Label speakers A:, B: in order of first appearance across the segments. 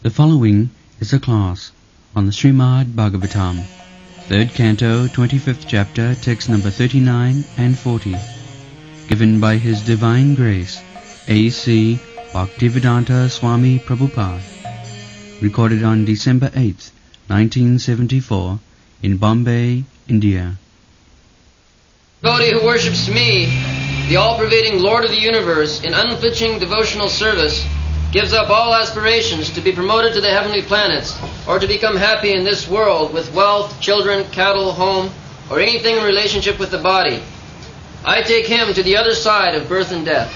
A: The following is a class on the Srimad Bhagavatam, 3rd Canto, 25th Chapter, text number 39 and 40, given by His Divine Grace, A.C. Bhaktivedanta Swami Prabhupada, recorded on December 8th, 1974, in Bombay, India.
B: Devotee who worships me, the all-pervading Lord of the universe, in unflinching devotional service, gives up all aspirations to be promoted to the heavenly planets or to become happy in this world with wealth, children, cattle, home, or anything in relationship with the body. I take him to the other side of birth and death.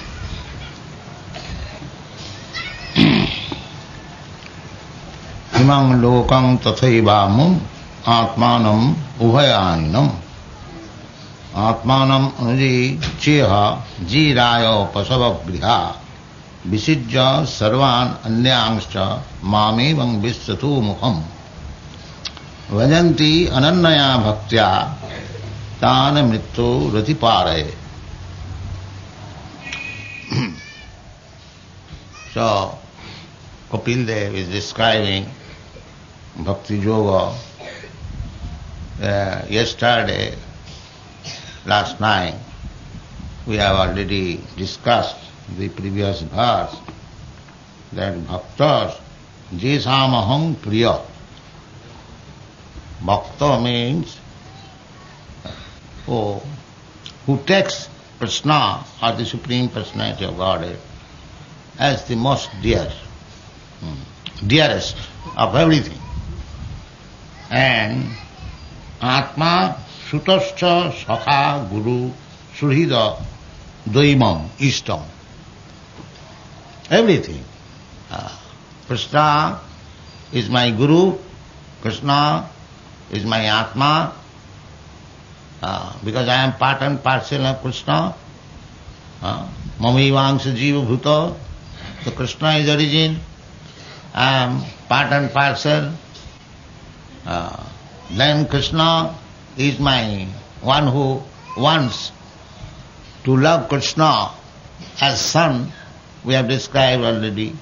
C: Imam lokam tathaivamu atmanam ubhayaninam atmanam anuji cheha jiraya pasavabhriha visijya sarvan anyangscha mamevam visatu mukham vajanti anannaya bhaktya tana mrittu ratiparaye. So, Kapil Dev is describing Bhakti Yoga. Yesterday, last night, we have already discussed the previous verse that bhaktas jesamaham priya. Bhakta means who takes Krishna or the Supreme Personality of Godhead as the most dearest of everything. And Atma Sutascha Sakha Guru Surhida Daimam Ishtam. Everything. Krishna is my Guru, Krishna is my Atma, because I am part and parcel of Krishna. Mamivangsa Jiva Bhuta. So Krishna is origin, I am part and parcel. Then Krishna is my one who wants to love Krishna as son. We have described already.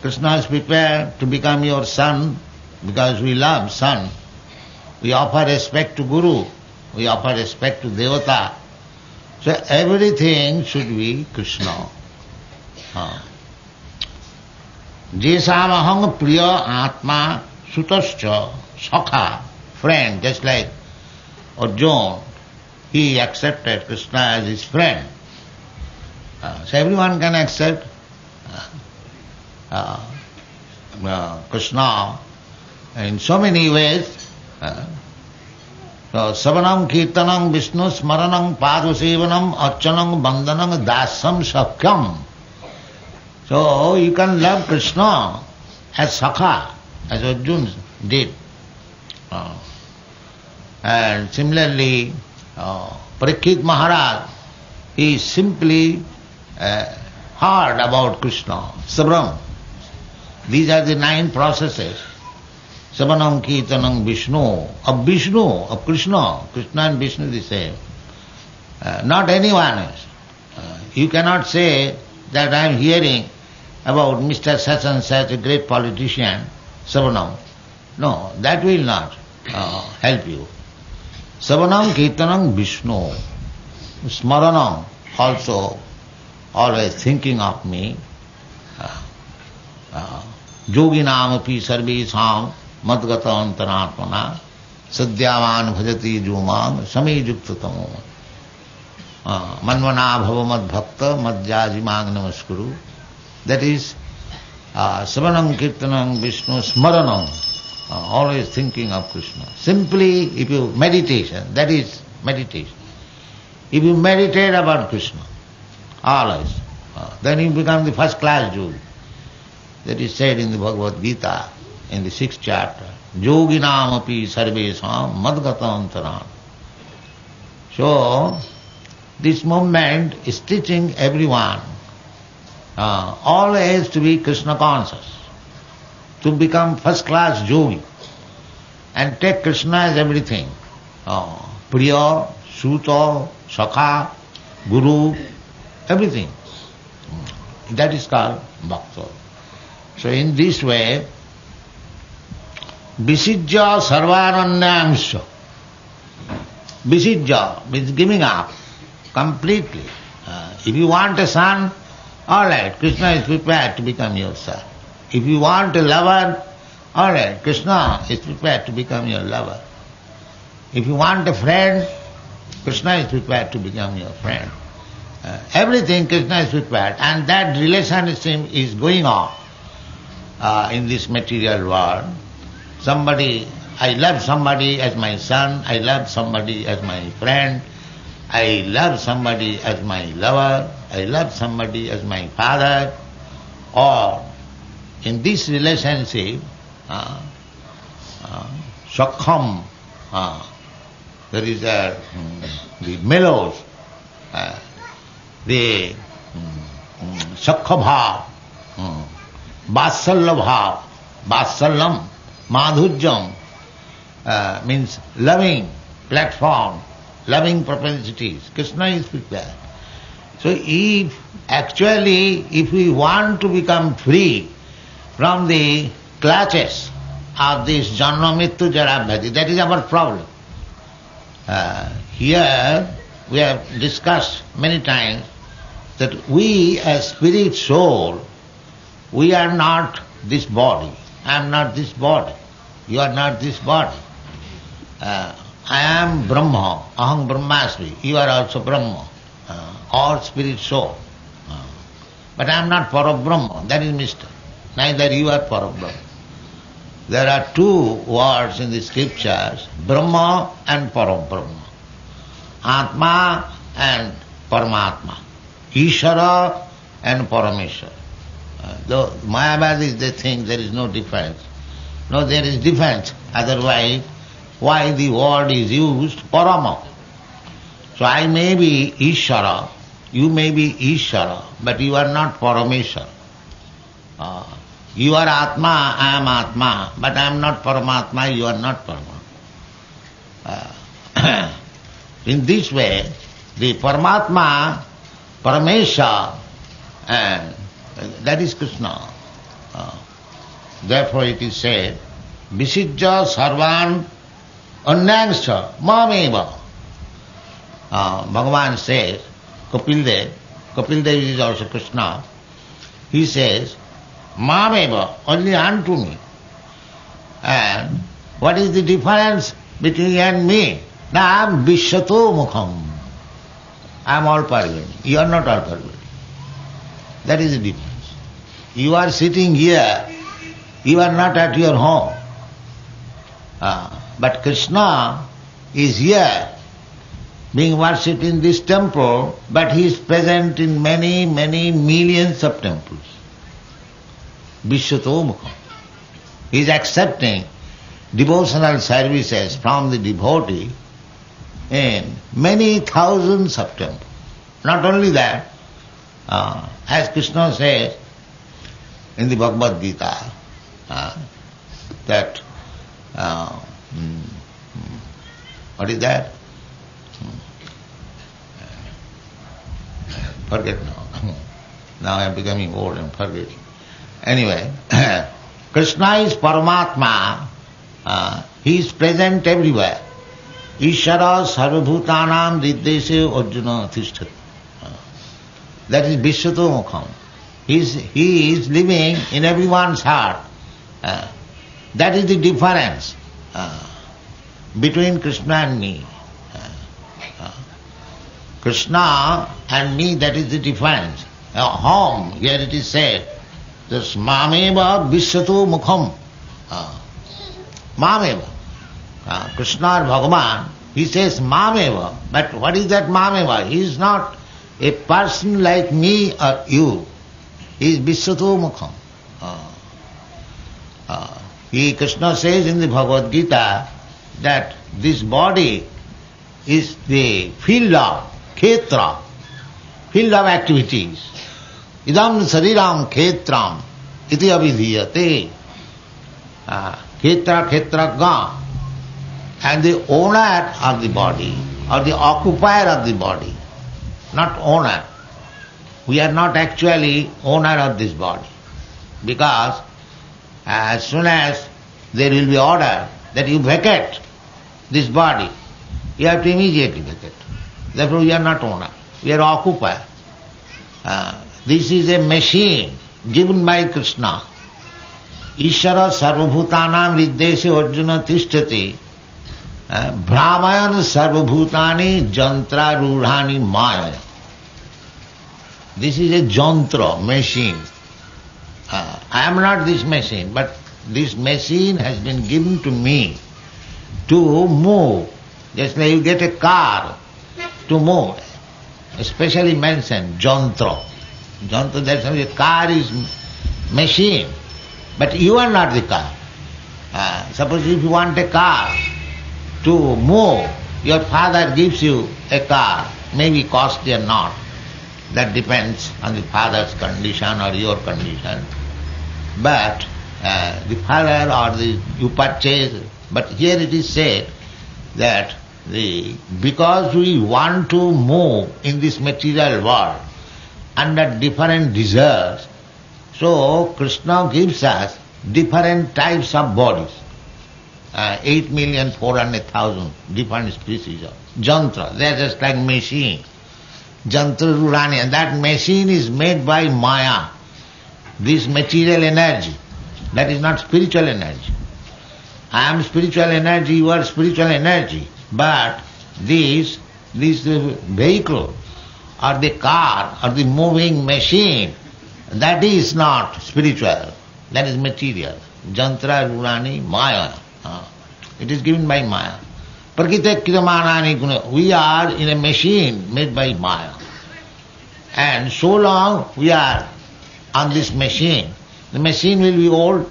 C: Krishna is prepared to become your son because we love son. We offer respect to Guru. We offer respect to Devata. So everything should be Krishna. Jesamaham priya atma sutascha sakha, friend, just like Arjuna, he accepted Krishna as his friend. So everyone can accept Krishna in so many ways. So savanam kirtanam vishnu smaranam padusevanam archanam bandhanam dasam sakyam. So you can love Krishna as Sakha, as Arjuna did. And similarly, Parikshit Maharaj, he simply heard about Krishna, Sabram. These are the 9 processes. Savanam Kirtanam Vishnu, of Krishna. Krishna and Vishnu the same. Not anyone else. You cannot say that I am hearing about Mr. such and such, a great politician, Savanam. No, that will not help you. Savanam Kirtanam Vishnu, Smaranam, also always thinking of me. Yoginam api sarvesam madgata antaratmana sadhyavan bhajati jumam sami yukta tamo manvana bhava mad bhakta madhyajimang namaskuru. That is Savanam Kirtanam Vishnu Smaranam, always thinking of Krishna. Simply, if you meditation, that is meditation. If you meditate about Krishna, always, then you become the first class yogi. That is said in the Bhagavad Gita, in the 6th chapter. Yoginam api sarvesam madgata antaran. So, this movement is teaching everyone always to be Krishna conscious, to become first class yogi, and take Krishna as everything. Priya, Suta, Sakha, Guru, everything. That is called Bhakta. So in this way, Visijja sarvananyangsha. Visijja means giving up completely. If you want a son, all right, Krishna is prepared to become your son. If you want a lover, all right, Krishna is prepared to become your lover. If you want a friend, Krishna is prepared to become your friend. Everything Krishna is prepared, and that relationship is going on in this material world. I love somebody as my son, I love somebody as my friend, I love somebody as my lover, I love somebody as my father, or in this relationship, Sakham, there is the mellows, the Sakha bhav, Vatsalya bhav, Vatsalyam, Madhurjam, means loving platform, loving propensities. Krishna is prepared. So if we want to become free from the clutches of this Janma Mrityu Jara Vyadhi, that is our problem. Here we have discussed many times that we as spirit soul, we are not this body. I am not this body. You are not this body. I am Brahma, Aham Brahmasmi. You are also Brahma, or spirit soul. But I am not Parabrahma, that is mistake. Neither you are Parabrahma. There are two words in the scriptures, Brahma and Parabrahma. Atma and Paramatma. Ishara and Parameshwara. Though Mayavadis, they think there is no difference. No, there is difference. Otherwise, why the word is used Parama? So I may be Ishara, you may be Ishara, but you are not Parameshwara. You are Atma, I am Atma, but I am not Paramatma, you are not Parama. In this way, the Paramatma, Paramesha, and that is Krishna. Therefore it is said, Visijja sarvan anyangscha mameva. Bhagavan says, Kapildev is also Krishna, he says, mameva, only unto me. And what is the difference between you and me? Now I am Vishyato Mukham. I am all pervading. You are not all pervading. That is the difference. You are sitting here, you are not at your home. But Krishna is here, being worshipped in this temple, but he is present in many, many millions of temples. Vishyato Mukham. He is accepting devotional services from the devotee in many thousands of temples. Not only that, as Krishna says in the Bhagavad Gita, that what is that? Forget now. Now I am becoming old and forgetting. Anyway, Krishna is Paramatma. He is present everywhere. Ishara sarvabhutanam diddeshe arjuna tishthati. That is Vishyato Mukham. He is living in everyone's heart. That is the difference between Krishna and me. Krishna and me, that is the difference. Home, here it is said, this mameva Vishyato Mukham. Mameva. Krishna or Bhagavan, he says mameva, but what is that mameva? He is not a person like me or you. He is Vishyato Mukham. Krishna says in the Bhagavad Gita that this body is the field of khetra, field of activities. Idam sariram khetram iti avidhiyate. Khetra ga. And the owner of the body, or the occupier of the body, not owner. We are not actually owner of this body. Because as soon as there will be order that you vacate this body. You have to immediately vacate. Therefore we are not owner, we are occupier. This is a machine given by Krishna. Ishara sarvabhutanam riddeshe arjuna tishtati brahmayan sarvabhutani jantra rurhani maya. This is a jantra, machine. I am not this machine, but this machine has been given to me to move. Just like you get a car to move, especially mentioned jantra. Jantra, that's why a car is machine, but you are not the car. Suppose if you want a car to move, your father gives you a car, maybe costly or not. That depends on the father's condition or your condition. But the father or you purchase. But here it is said that because we want to move in this material world under different desires, so Krishna gives us different types of bodies. 8,400,000 different species of jantra. They are just like machine. Jantra Rurani, and that machine is made by Maya. This material energy, that is not spiritual energy. I am spiritual energy, you are spiritual energy. But this vehicle or the car or the moving machine, that is not spiritual, that is material. Jantra Rurani Maya. It is given by Maya. We are in a machine made by Maya. And so long we are on this machine, the machine will be old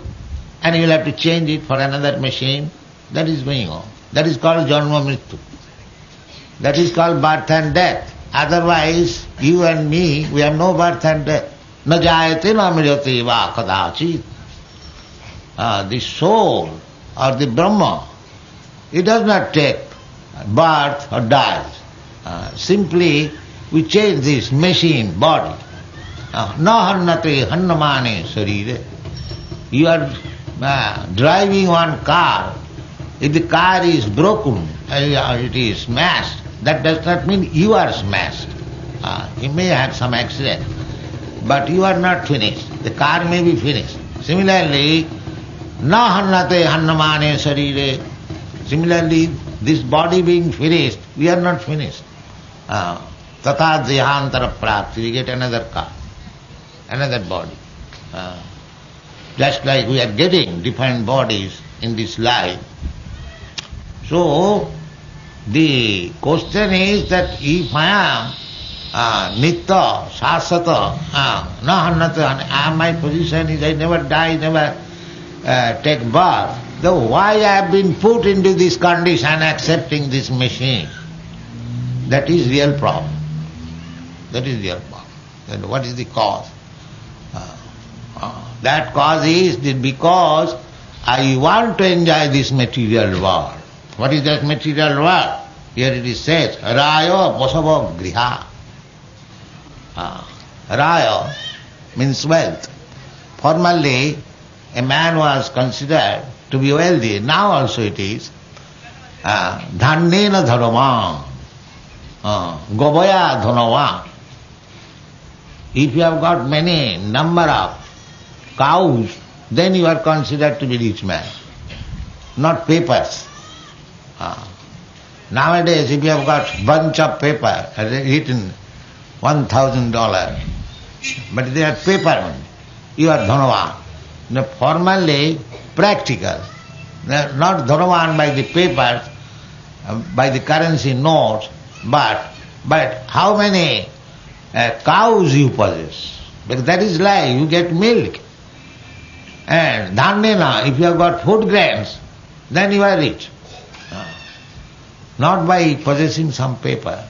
C: and you will have to change it for another machine. That is going on. That is called Janma Mrityu. That is called birth and death. Otherwise, you and me, we have no birth and death. Na jayate na mriyate va kadachit. The soul or the Brahma, it does not take birth or dies. Simply we change this machine, body. Na hannate hannamane sarire. You are driving one car. If the car is broken, it is smashed, that does not mean you are smashed. You may have some accident, but you are not finished. The car may be finished. Similarly, na hannate hannamane sarire. Similarly, this body being finished, we are not finished. Tata dhyantara prapti, we get another car, another body. Just like we are getting different bodies in this life. So, the question is that if I am nitya, sasata, na hannata, my position is I never die, never take birth, then why I have been put into this condition accepting this machine? That is real problem. That is real problem. Then what is the cause? That cause is that because I want to enjoy this material world. What is that material world? Here it is said, Raya Pasava Griha. Raya means wealth. Formerly, a man was considered to be wealthy. Now also it is. Dhannena dharma. Gobaya dhanava. If you have got many number of cows, then you are considered to be rich man. Not papers. Nowadays, if you have got bunch of paper written $1,000, but they are paper only, you are dhanavan. Now, formerly, practical, not dhanavan by the papers, by the currency notes, but how many cows you possess. Because that is life, you get milk. And dhanena, if you have got food grains, then you are rich. Not by possessing some paper.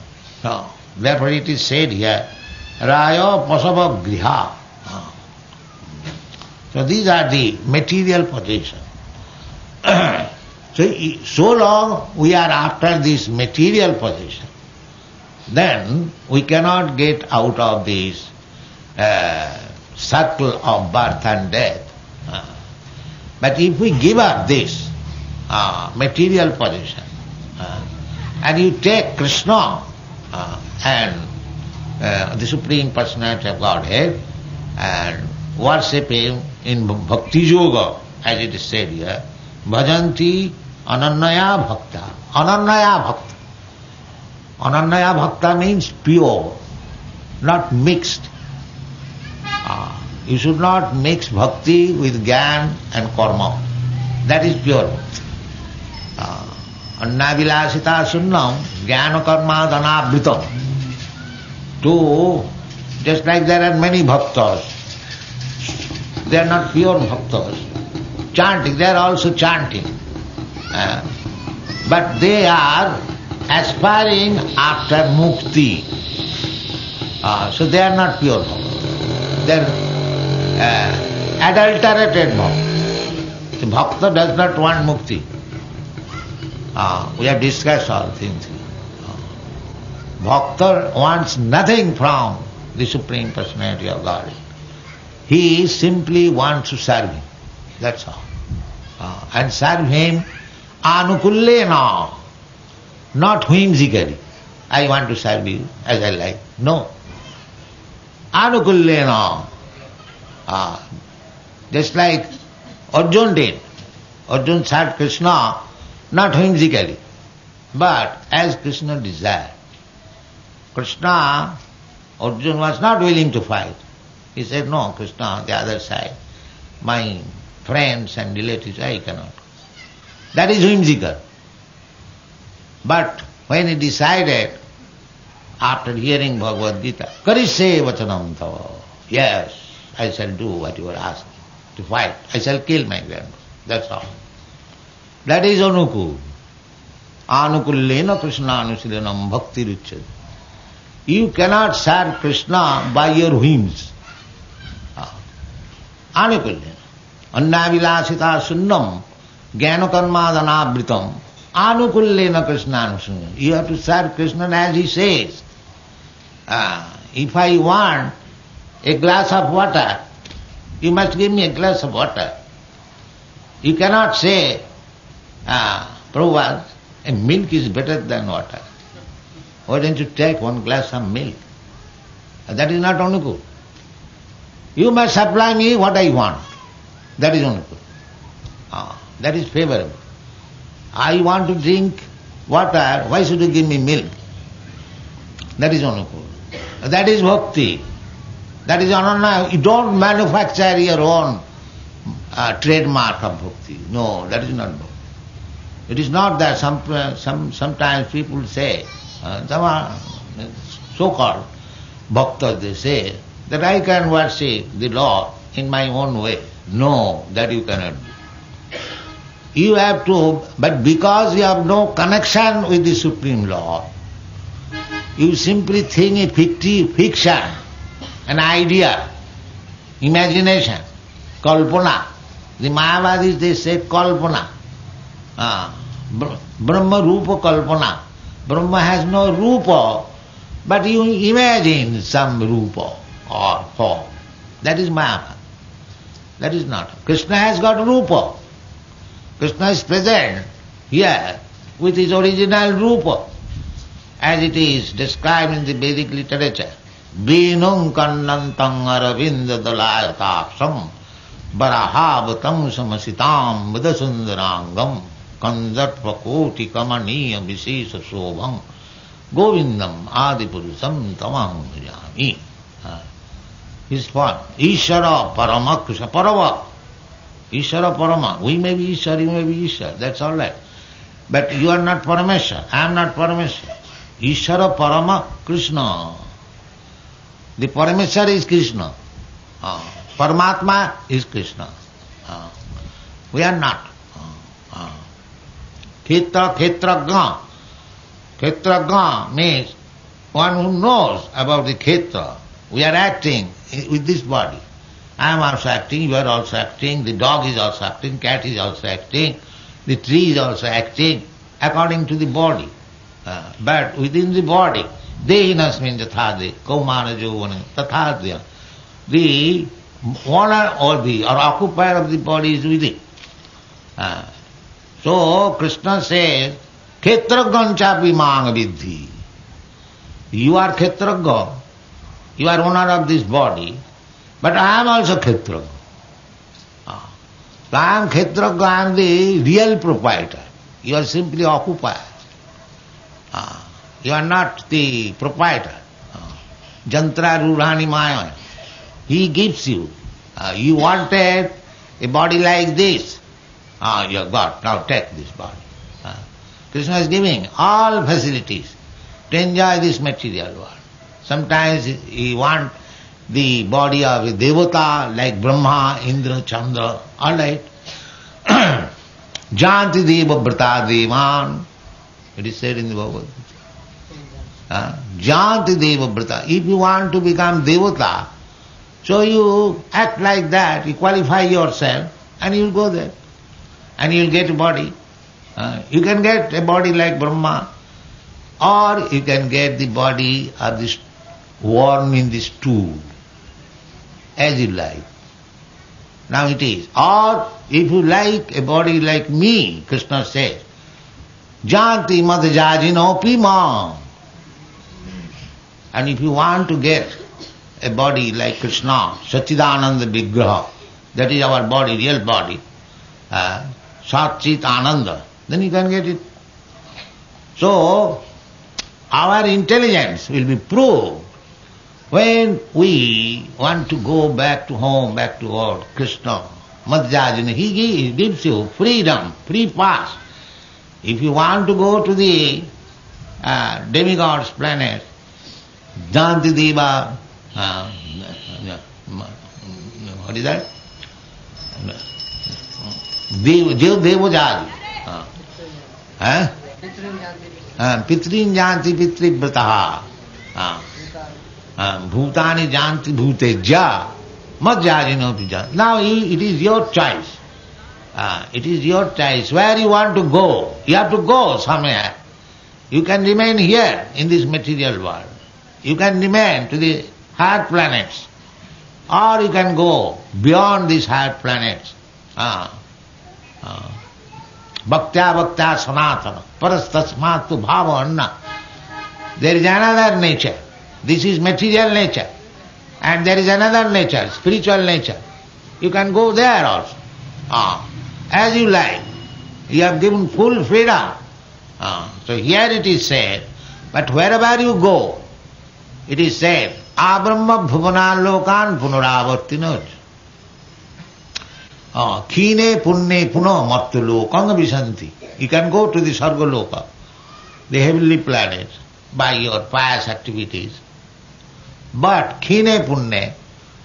C: No. Therefore it is said here, Raya Pasava Griha. So these are the material possession. So long we are after this material possession, then we cannot get out of this circle of birth and death. But if we give up this material position and you take Krishna and the Supreme Personality of Godhead and worship Him in Bhakti Yoga, as it is said here, Bhajanti Anannaya Bhakta. Anannaya Bhakta. Anannaya Bhakta means pure, not mixed. You should not mix bhakti with gyan and karma. That is pure bhakti. Annavilasita sunnam jnana karma dhanavritam. Just like there are many bhaktas, they are not pure bhaktas. Chanting, they are also chanting. But they are aspiring after mukti. So they are not pure bhakta. They are adulterated bhakta. The bhakta does not want mukti. We have discussed all things. Bhakta wants nothing from the Supreme Personality of God. He simply wants to serve Him. That's all. And serve Him anukullena, not whimsically. I want to serve you as I like. No. Anukullena. Just like Arjuna did. Arjuna served Krishna not whimsically, but as Krishna desired. Krishna, Arjuna was not willing to fight. He said, no, Krishna, on the other side, my friends and relatives, I cannot. That is whimsical. But when he decided, after hearing Bhagavad Gita, Karishe vachanam tava, yes, I shall do what you are asking, to fight. I shall kill my grandmother. That's all. That is anukul. Anukullena Krishna anusilanam bhakti ruchyate. You cannot serve Krishna by your whims. Anukullena. Annavilasita sunnam jnana karma dhanavritam. Anukullena Krishna anusilanam. You have to serve Krishna as He says. If I want a glass of water, you must give me a glass of water. You cannot say, Prabhupada, milk is better than water. Why don't you take one glass of milk? That is not anukul. You must supply me what I want. That is anukul. That is favorable. I want to drink water, why should you give me milk? That is anukul. That is bhakti. That is ananya. You don't manufacture your own trademark of bhakti. No, that is not bhakti. It is not that sometimes people say, so-called bhaktas, they say, that I can worship the Lord in my own way. No, that you cannot do. You have to, but because you have no connection with the Supreme Lord, you simply think a fictive fiction, an idea, imagination, kalpana. The Mayavadis, they say kalpana. Brahma rupa kalpana. Brahma has no rupa, but you imagine some rupa or form. That is Mayavad. That is not. Krishna has got rupa. Krishna is present here with his original rupa, as it is described in the Vedic literature. Vinung kannantang aravinda dalayataksam barahavatang samasitam vidasundarangam kandatva koti kamaniya visesa sobham govindam adipurusam tamam bhajami. His form. Ishara parama Krishna parava. Ishara parama. We may be Ishara, you may be Ishara. That's all right. But you are not Parameshwar. I am not Parameshwar. Ishara parama Krishna. The Parameshwar is Krishna. Paramatma is Krishna. We are not. Khetragna. Khetragna means one who knows about the Khetra. We are acting with this body. I am also acting, you are also acting, the dog is also acting, cat is also acting, the tree is also acting according to the body. But within the body, dehinasmin jathade, kaumana jovana, tathadya. The owner or occupier of the body is within. So Krishna says, Kshetragyan chapi mang vidhi. You are Kshetragya, you are owner of this body, but I am also Kshetragya. So I am Kshetragya, I am the real proprietor. You are simply occupier. You are not the proprietor. Jantra Rurhani Maya. He gives you. You wanted a body like this. You have got, now take this body. Krishna is giving all facilities to enjoy this material world. Sometimes he wants the body of a devata like Brahma, Indra, Chandra, all right. Janti deva vrata devan. It is said in the Bhagavad Gita. Janti deva vrata. If you want to become devata, so you act like that, you qualify yourself and you will go there. And you will get a body. You can get a body like Brahma, or you can get the body of this worm in this stool, as you like. Now it is. Or if you like a body like me, Krishna says, Janti madhajajino pima. And if you want to get a body like Krishna, Satchidananda Vigraha, that is our body, real body, Satchit Ananda, then you can get it. So, our intelligence will be proved when we want to go back to home, back to Lord Krishna. Madhyajana, he gives you freedom, free pass. If you want to go to the demigods planet, Janti Deva, what is that? Devajali. Pitrin janti pitrivrataha. Bhutani janti bhuteja. Madhyajino pija. Now it is your choice. It is your choice. Where you want to go, you have to go somewhere. You can remain here in this material world. You can remain to the higher planets. Or you can go beyond these higher planets. Bhaktya bhaktya sanatana, parastasmatu bhava anna. There is another nature. This is material nature. And there is another nature, spiritual nature. You can go there also. As you like. You have given full freedom. So here it is said, but wherever you go, it is said, Abrahma bhuvana lokan punaravartinoj. Khine punne puno mattulo kanga visanti. You can go to the Sargaloka, the heavenly planets, by your pious activities. But khine punne,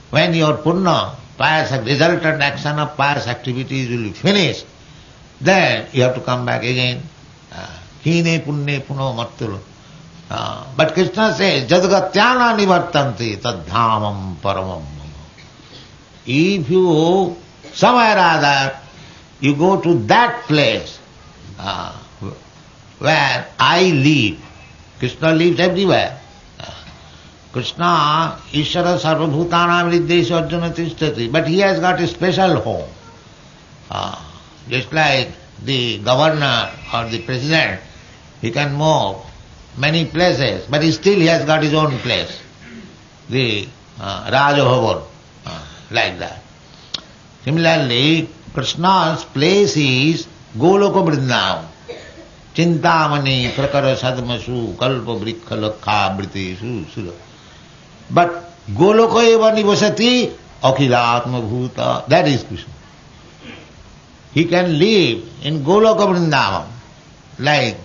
C: when your punna, pious resultant action of pious activities will be finished, then you have to come back again. Khine punne puno mattulo. But Krishna says, Jadagatyana nivartanti tadhamam paramam. If you somewhere or other, you go to that place where I live. Krishna lives everywhere. Krishna, Ishvara sarvabhutanam riddesha arjuna tishtati. But he has got a special home. Just like the governor or the president, he can move many places, but still he has got his own place. The Raja Bhavan, like that. Similarly, Krishna's place is Goloka Vrindavan. Chintamani prakara sadmasu kalpa vrikha lakha britesu sura. But Goloka eva nivasati akhilatma bhuta. That is Krishna. He can live in Goloka Vrindavan. Like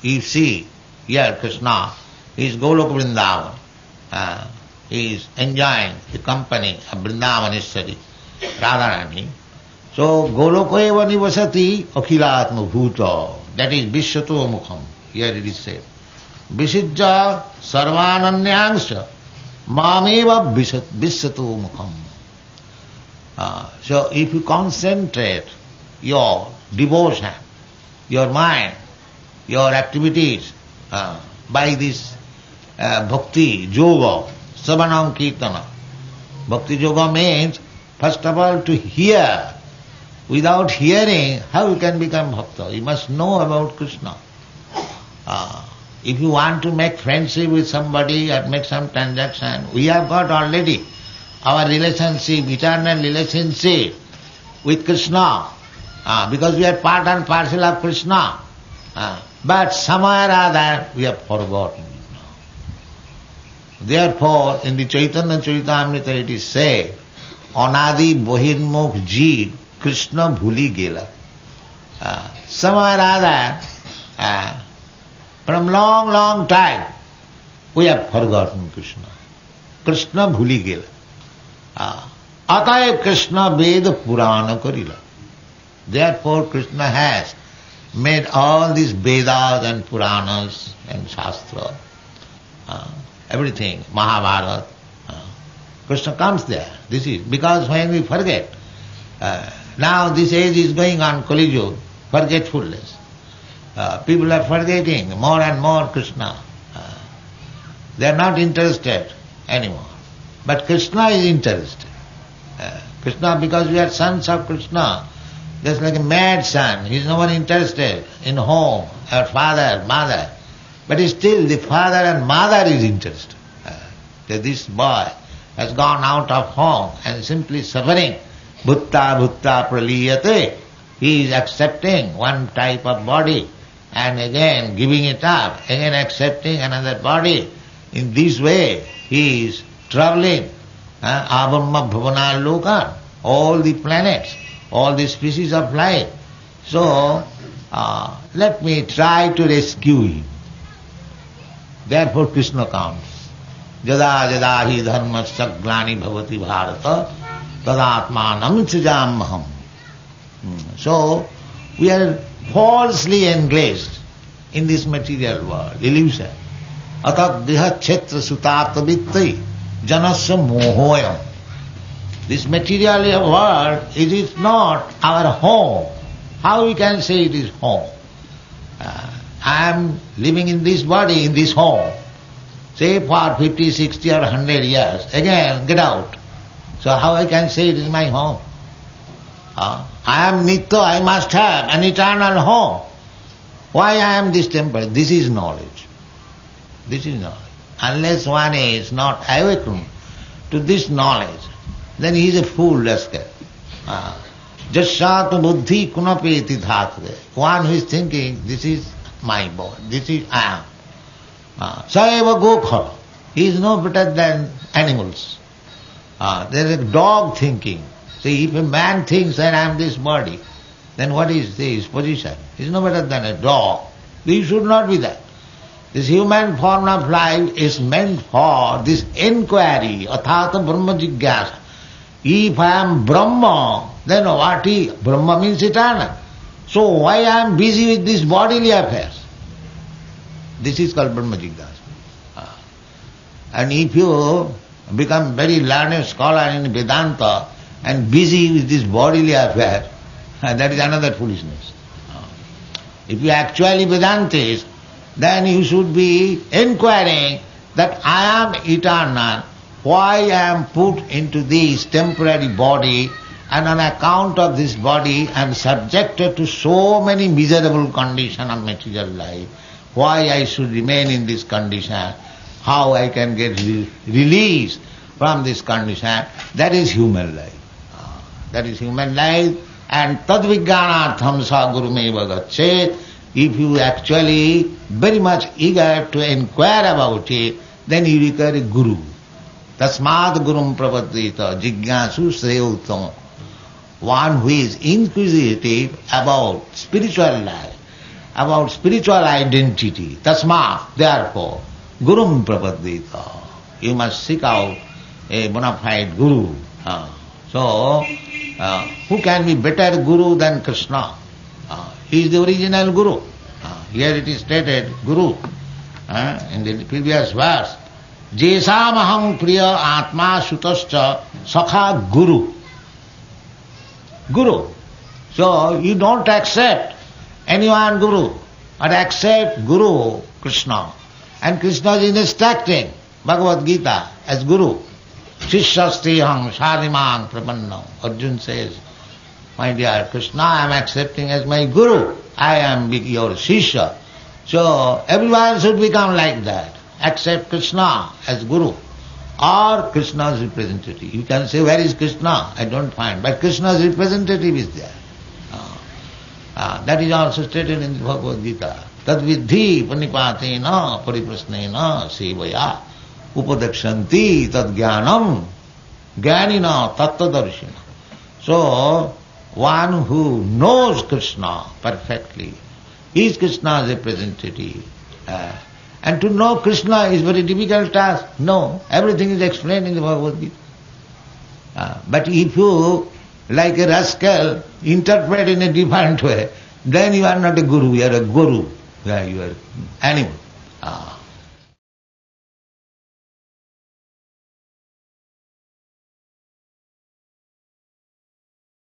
C: you see here Krishna, he is Goloka Vrindavan. He is enjoying the company of Vrindavaneshwari, Radharani. So Goloka eva nivasati akhilatma bhuta. That is Vishyato Mukham. Here it is said. Visijja sarvananyangsha mameva Vishyato Mukham. So if you concentrate your devotion, your mind, your activities by this bhakti yoga, savanam kirtana. Bhakti yoga means first of all to hear Without hearing, how you can become bhakta? You must know about Krishna. If you want to make friendship with somebody or make some transaction, we have got already our relationship, eternal relationship with Krishna, because we are part and parcel of Krishna. But somewhere or other we have forgotten. Therefore, in the Chaitanya Charitamrita it is said, Anadi Bohirmukh Jeev Krishna Bhuli Gela. Somewhere or other, from long time, we have forgotten Krishna. Krishna Bhuli Gela. Atayv Krishna Veda Purana Karila. Therefore Krishna has made all these Vedas and Puranas and Shastra, everything, Mahabharata. Krishna comes there. This is because when we forget, now this age is going on, Kali Yuga, forgetfulness. People are forgetting more and more Krishna. They are not interested anymore. But Krishna is interested. Krishna, because we are sons of Krishna, just like a mad son, he is no one interested in home, or father, mother. But still the father and mother is interested. That this boy has gone out of home and simply suffering. Bhutta praliyate. He is accepting one type of body and again giving it up, again accepting another body. In this way he is travelling. Abrahma bhavana loka, all the planets, all the species of life. So, let me try to rescue him. Therefore Krishna comes. Jada jada hi dharmasya glani bhavati bharata tadatmanam srijamaham. So, we are falsely engaged in this material world, illusion. Atat diha kshetra sutata vittai janasya mohoyam. This material world, it is not our home. How we can say it is home? I am living in this body, in this home, say for 50, 60 or 100 years. Again, get out. So how I can say it is my home? I am Nitya, I must have an eternal home. Why I am this temple? This is knowledge. This is knowledge. Unless one is not awakened to this knowledge, then he is a fool, rascal. Jasyat buddhi kunapeti dhatre. One who is thinking, this is my body, this is I am. Saeva gokha. He is no better than animals. There is a dog thinking. See, if a man thinks that I am this body, then what is his position? He is no better than a dog. He should not be that. This human form of life is meant for this inquiry, athata brahma jigyasa. If I am Brahma, then what is? Brahma means eternal. So why I am busy with these bodily affairs? This is called Brahma jigyasa. And if you become very learned scholar in Vedanta and busy with this bodily affair, that is another foolishness. If you actually Vedantist, then you should be inquiring that I am eternal, why I am put into this temporary body, and on account of this body I am subjected to so many miserable conditions of material life. Why I should remain in this condition, how I can get released from this condition, that is human life. That is human life, and tadvijnanatham sa gurumeva gachet. If you actually very much eager to inquire about it, then you require a guru. Tasmad gurum prapadita jignasu sreyutam. One who is inquisitive about spiritual life, about spiritual identity. Tasmad, therefore, gurum prapadita. You must seek out a bona fide guru. So, who can be better guru than Krishna? He is the original guru. Here it is stated, guru, in the previous verse. Jesamaham priya atma sutascha sakha guru. Guru. So you don't accept anyone guru, but accept Guru Krishna. And Krishna is instructing Bhagavad Gita as guru. Shishyastiham shadimang prapanna. Arjuna says, my dear Krishna, I am accepting as my Guru. I am your Shisha. So everyone should become like that. Accept Krishna as Guru or Krishna's representative. You can say, where is Krishna? I don't find. But Krishna's representative is there. That is also stated in the Bhagavad Gita. Tad vidhi panipatena pariprasnena sevaya upadakshanti tad jnanam jnanina tattvadarshina. So, one who knows Krishna perfectly is Krishna's representative. And to know Krishna is very difficult task. No, everything is explained in the Bhagavad Gita. But if you, like a rascal, interpret in a different way, then you are not a guru, you are a guru. You are animal.